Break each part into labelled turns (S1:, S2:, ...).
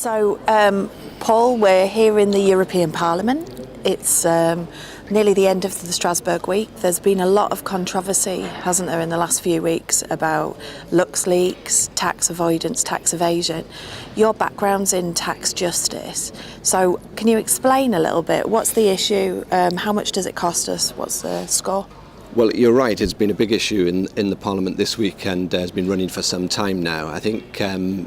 S1: So, Paul, we're here in the European Parliament. It's nearly the end of the Strasbourg week. There's been a lot of controversy, hasn't there, in the last few weeks about LuxLeaks, tax avoidance, tax evasion. Your background's in tax justice. So can you explain a little bit? What's the issue? How much does it cost us? What's the score?
S2: Well, you're right. It's been a big issue in the Parliament this week and has been running for some time now. I think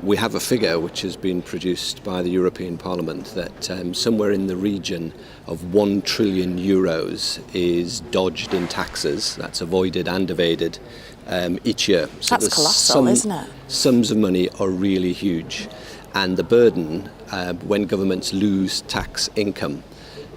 S2: we have a figure which has been produced by the European Parliament that somewhere in the region of 1 trillion euros is dodged in taxes. That's avoided and evaded each year.
S1: So that's colossal, isn't it?
S2: Sums of money are really huge. And the burden, when governments lose tax income,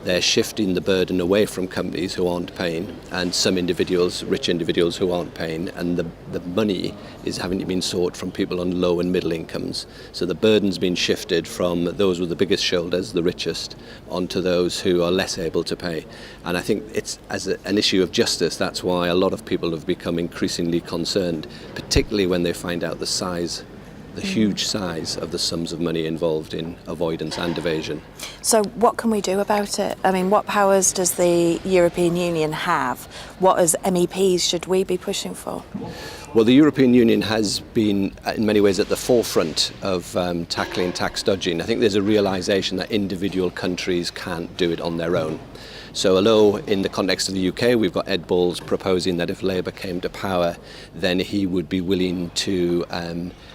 S2: they're shifting the burden away from companies who aren't paying and some individuals, rich individuals who aren't paying, and the money is having to be sought from people on low and middle incomes. So the burden's been shifted from those with the biggest shoulders, the richest, onto those who are less able to pay. And I think it's as an issue of justice, that's why a lot of people have become increasingly concerned, particularly when they find out the huge size of the sums of money involved in avoidance and evasion.
S1: So what can we do about it? I mean, what powers does the European Union have? What as MEPs should we be pushing for?
S2: Well, the European Union has been in many ways at the forefront of tackling tax dodging. I think there's a realisation that individual countries can't do it on their own. So although in the context of the UK we've got Ed Balls proposing that if Labour came to power then he would be willing to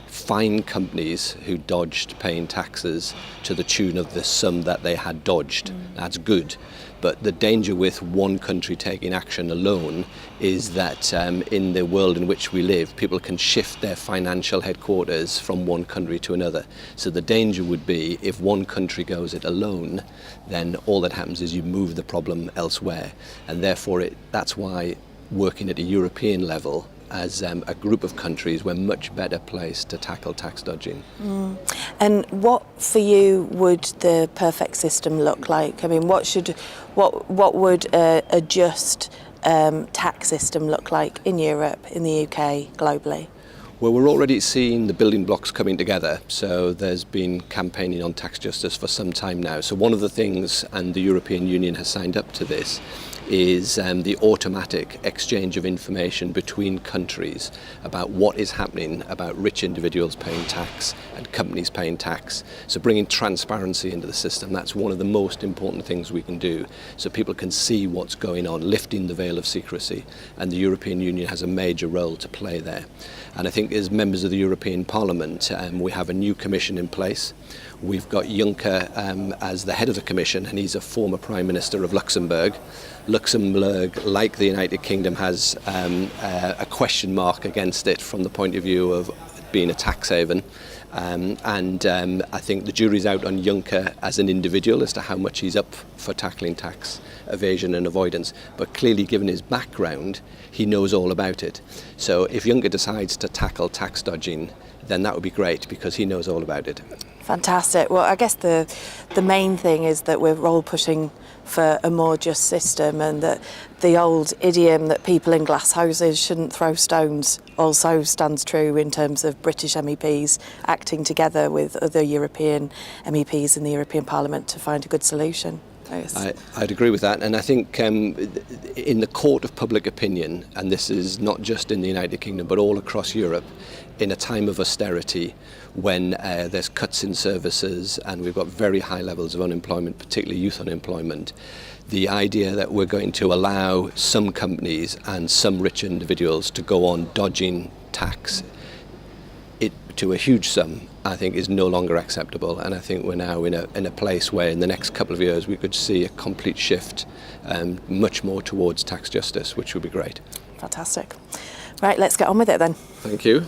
S2: fine companies who dodged paying taxes to the tune of the sum that they had dodged. That's good. But the danger with one country taking action alone is that in the world in which we live, people can shift their financial headquarters from one country to another. So the danger would be if one country goes it alone, then all that happens is you move the problem elsewhere. And therefore that's why working at a European level as a group of countries, we're much better placed to tackle tax dodging.
S1: And what, for you, would the perfect system look like? I mean, what would a just tax system look like in Europe, in the UK, globally?
S2: Well, we're already seeing the building blocks coming together. So there's been campaigning on tax justice for some time now. So one of the things, and the European Union has signed up to this, is the automatic exchange of information between countries about what is happening about rich individuals paying tax and companies paying tax. So bringing transparency into the system, that's one of the most important things we can do, so people can see what's going on, lifting the veil of secrecy, and the European Union has a major role to play there. And I think as members of the European Parliament, we have a new commission in place. We've got Juncker as the head of the commission, and he's a former Prime Minister of Luxembourg. Luxembourg, like the United Kingdom, has a question mark against it from the point of view of being a tax haven. I think the jury's out on Juncker as an individual as to how much he's up for tackling tax evasion and avoidance. But clearly, given his background, he knows all about it. So if Juncker decides to tackle tax dodging, then that would be great because he knows all about it.
S1: Fantastic. Well, I guess the main thing is that we're all pushing for a more just system, and that the old idiom that people in glass houses shouldn't throw stones also stands true in terms of British MEPs acting together with other European MEPs in the European Parliament to find a good solution.
S2: I'd agree with that, and I think in the court of public opinion, and this is not just in the United Kingdom but all across Europe, in a time of austerity when there's cuts in services and we've got very high levels of unemployment, particularly youth unemployment, the idea that we're going to allow some companies and some rich individuals to go on dodging tax to a huge sum, I think is no longer acceptable. And I think we're now in a place where in the next couple of years we could see a complete shift much more towards tax justice, which would be great.
S1: Fantastic. Right, let's get on with it then.
S2: Thank you.